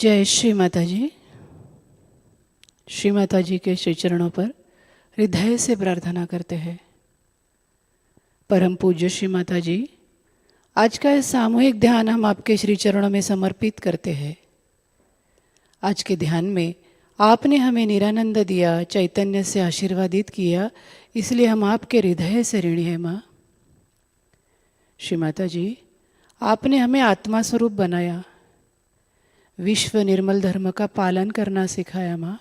जय श्री माता जी। श्री माता जी के श्री चरणों पर हृदय से प्रार्थना करते हैं। परम पूज्य श्री माता जी, आज का यह सामूहिक ध्यान हम आपके श्री चरणों में समर्पित करते हैं। आज के ध्यान में आपने हमें निरानंद दिया, चैतन्य से आशीर्वादित किया, इसलिए हम आपके हृदय से ऋणी हैं माँ। श्री माता जी, आपने हमें आत्मा स्वरूप बनाया, विश्व निर्मल धर्म का पालन करना सिखाया माँ।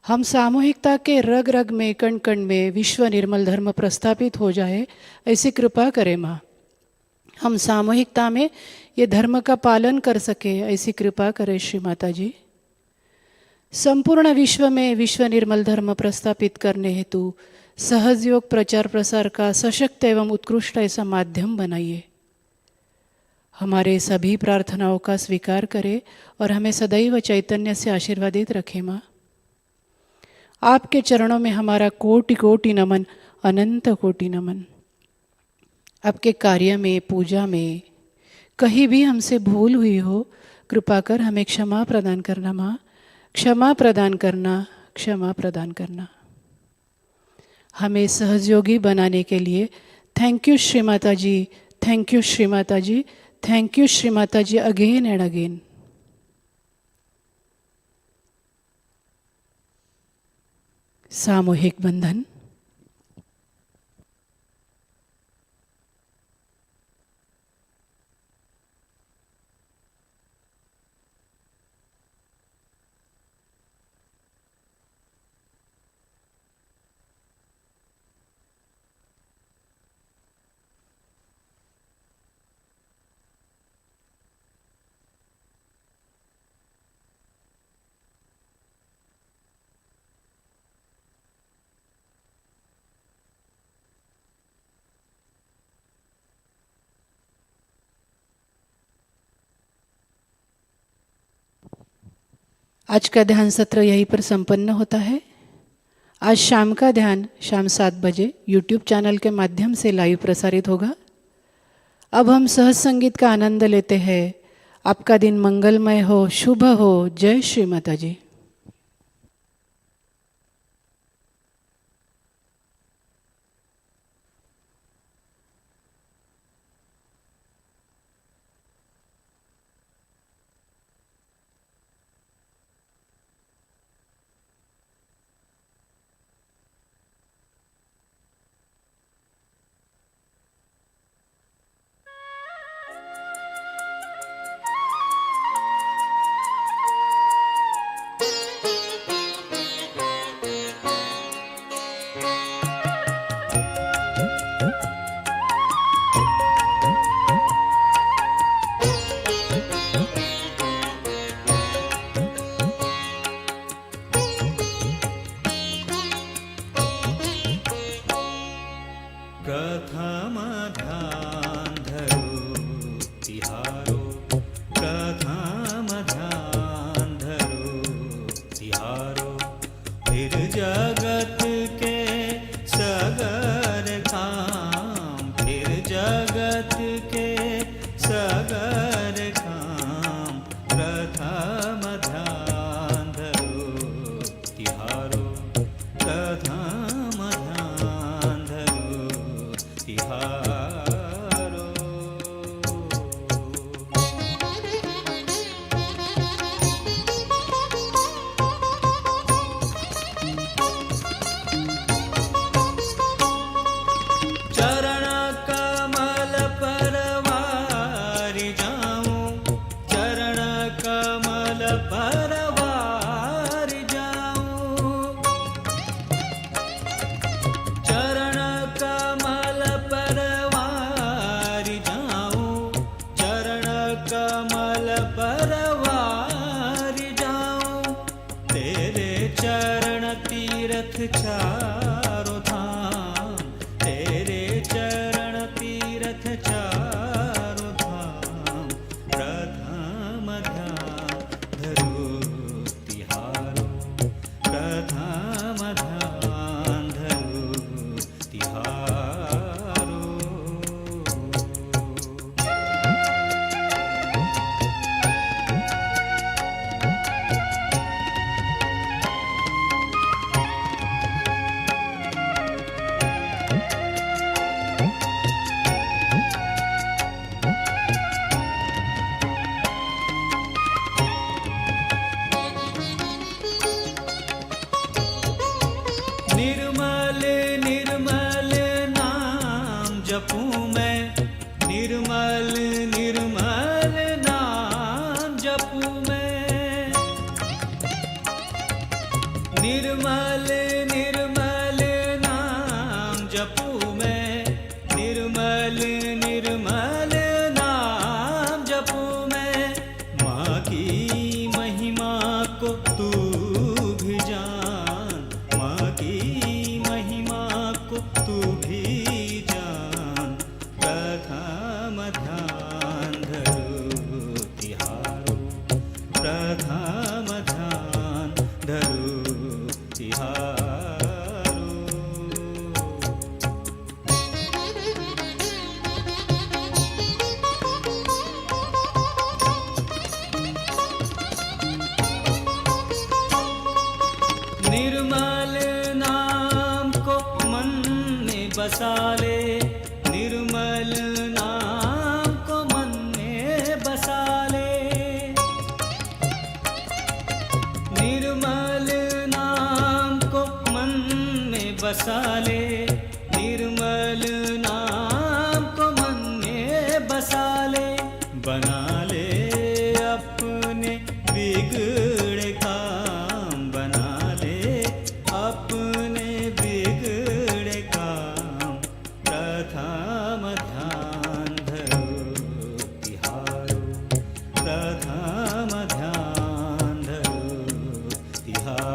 हम सामूहिकता के रग रग में, कण कण में विश्व निर्मल धर्म प्रस्थापित हो जाए, ऐसी कृपा करें माँ। हम सामूहिकता में ये धर्म का पालन कर सके, ऐसी कृपा करें श्री माता जी। संपूर्ण विश्व में विश्व निर्मल धर्म प्रस्थापित करने हेतु सहजयोग प्रचार प्रसार का सशक्त एवं उत्कृष्ट ऐसा माध्यम बनाइए। हमारे सभी प्रार्थनाओं का स्वीकार करें और हमें सदैव चैतन्य से आशीर्वादित रखें माँ। आपके चरणों में हमारा कोटि कोटि नमन, अनंत कोटि नमन। आपके कार्य में, पूजा में कहीं भी हमसे भूल हुई हो, कृपा कर हमें क्षमा प्रदान करना माँ। क्षमा प्रदान करना, क्षमा प्रदान करना। हमें सहयोगी बनाने के लिए thank you Shri Mata ji, thank you Shri Mata ji, thank you Shri Mata ji again and again. सामूहिक बंधन। आज का ध्यान सत्र यहीं पर संपन्न होता है। आज शाम का ध्यान शाम 7 बजे यूट्यूब चैनल के माध्यम से लाइव प्रसारित होगा। अब हम सहज संगीत का आनंद लेते हैं। आपका दिन मंगलमय हो, शुभ हो। जय श्री माता जी। प्रथम ध्यान धरो तिहारो, प्रथम ध्यान धरो तिहारो, फिर जगत के सगर काम, फिर जगत के सगर काम। प्रथम ध्यान धरो तिहारो, प्रथम ध्यान धरो तिहारो। जपूं मैं, निर्मल निर्मल नाम जपूं मैं। निर्मल निर्मल नाम जपूं मैं, निर्मल निर्मल नाम जपूं मैं। माँ की महिमा को तू भी जान, माँ की महिमा को तू भी जान। प्रथम ध्यान धरो तिहारो, प्रथम ध्यान धरो तिहारो। निर्मल नाम को मन में बसा ले, निर्मल नाम को मन में बसा ले। निर्मल नाम को मन में बसा ले, निर्मल नाम को मन में बसा ले। बना ले अपने बिगड़े काम, बना ले अपने बिगड़े काम। प्रथम ध्यान धरो तिहारो, प्रथम ध्यान धरो तिहारो।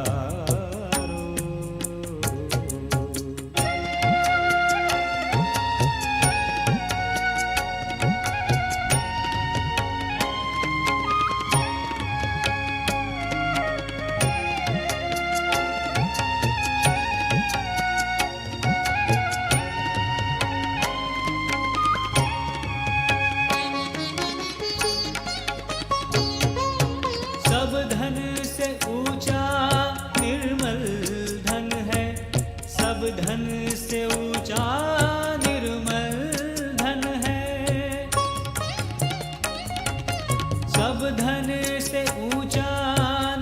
सब धन से ऊंचा निर्मल धन है, सब धन से ऊंचा निर्मल धन है। सब धन से ऊंचा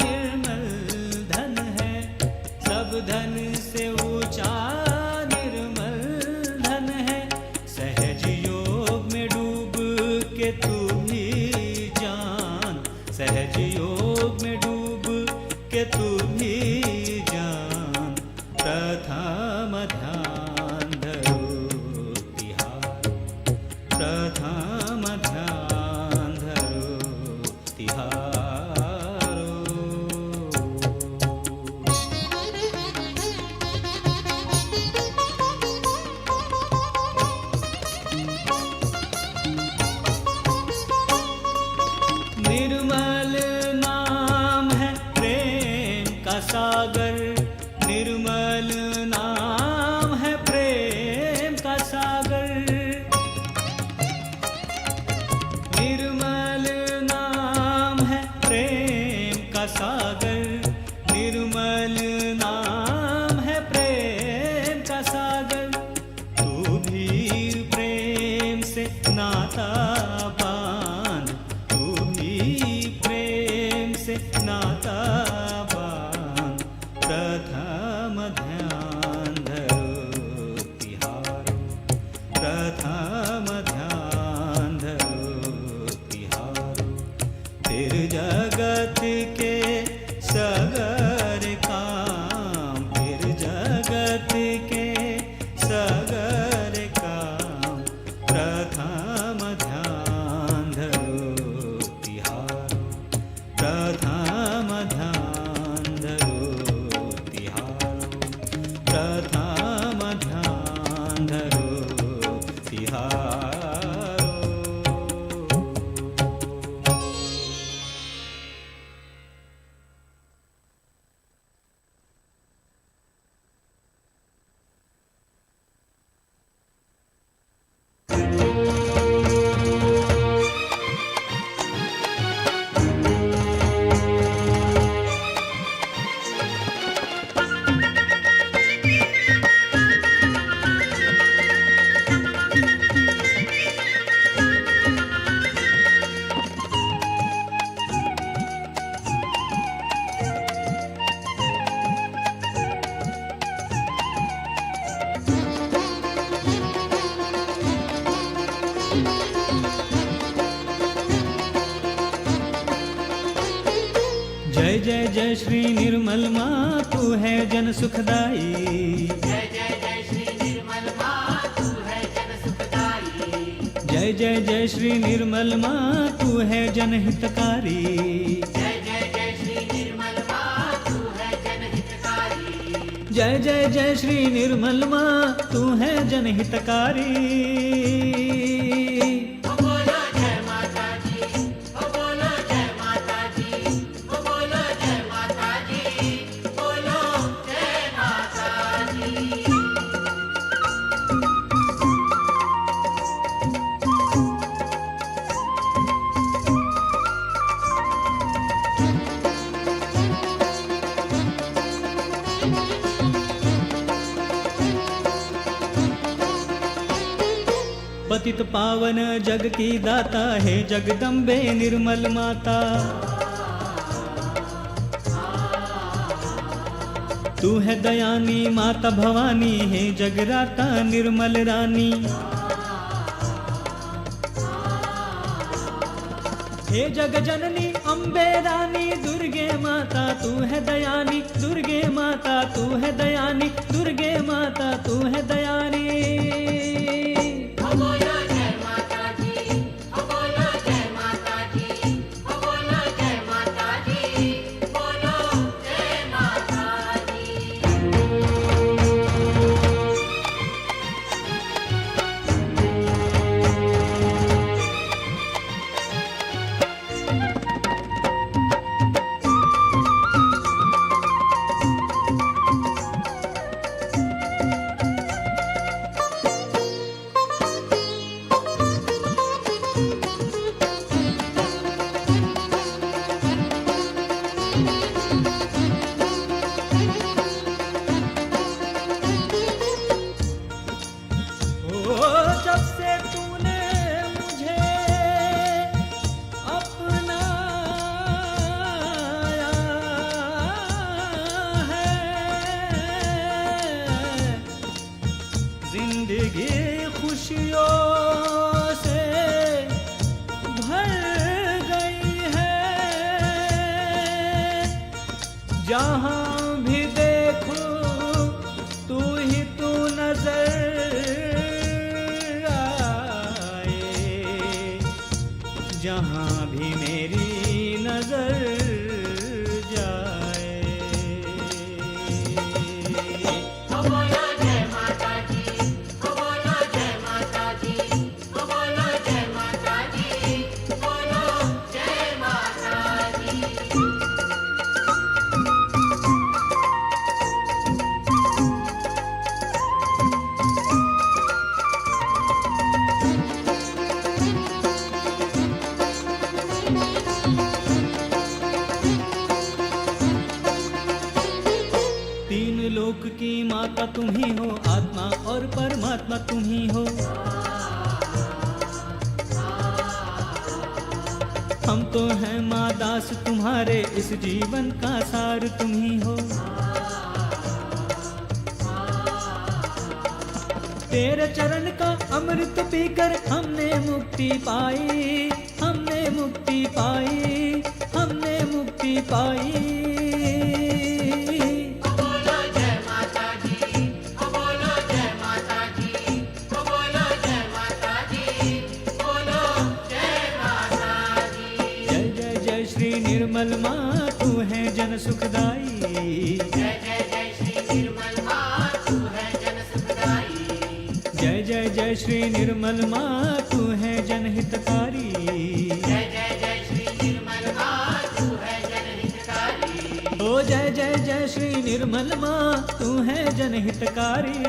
निर्मल धन है, सब धन से ऊंचा निर्मल धन है। सहज योग में डूब के तू भी जान, सहज योग में डूब के तू भी जान। प्रथम ध्यान धरो तिहारो, प्रथम ध्यान धरो तिहारो। निर्मल नाम है प्रेम का सागर, निर्मल नाम है प्रेम का सागर। निर्मल नाम है प्रेम का सागर, निर्मल नाम है प्रेम का सागर। तू भी प्रेम से नाता बांध, तू भी प्रेम से नाता बांध। प्रथम ध्यान धरो तिहारो, प्रथम ध्यान धरो तिहारो। फिर जगत के सगर काम, फिर जगत के सगर काम। प्रथम ध्यान जय जय श्री निर्मल माँ तू है जन सुखदाई। जय जय जय श्री निर्मल माँ तू है जन सुखदाई। जय जय जय श्री निर्मल माँ तू है जनहितकारी। जय जय जय श्री निर्मल माँ तू है जनहितकारी। जय जय जय श्री निर्मल माँ तू है जनहितकारी। बोलो जय माता जी, बोलो जय माता जी, बोलो जय माता जी, बोलो जय माता जी। पतित पावन जग की दाता है जगदम्बे निर्मल माता। तू है दयानी माता भवानी है जगराता निर्मल रानी। हे जग जननी अम्बे रानी दुर्गे माता तू है दयानी। दुर्गे माता तू है दयानी। दुर्गे माता तू है दयानी। बोलो जय माता जी, बोलो जय माता जी, बोलो जय माता जी, बोलो जय माता जी। ओ जब से तूने मुझे अपनाया है, जिंदगी खुशियों से भर गई है। जहाँ भी देखो तू ही तू नजर आए। जहाँ भी मेरी नजर जाए। बोलो जय माता जी, बोलो जय माता जी, बोलो जय माता जी, बोलो जय माता जी। तीन लोक की माता तुम ही हो, आत्मा और परमात्मा तुम ही हो। हम तो हैं माँ दास तुम्हारे, इस जीवन का सार तुम ही हो। तेरे चरण का अमृत पीकर हमने मुक्ति पाई। हमने मुक्ति पाई। हमने मुक्ति पाई। बोलो जय माता जी, बोलो जय माता जी, बोलो जय माता जी, बोलो जय माता जी। जय जय जय श्री निर्मल माँ तू है जन सुखदाई। जय जय जय श्री निर्मल माँ तू है जन सुखदाई। जय जय जय श्री निर्मल माँ तू है जनहितकारी। जय जय जय श्री निर्मल माँ तू है जनहितकारी। ओ जय जय जय श्री निर्मल माँ तू है जनहितकारी।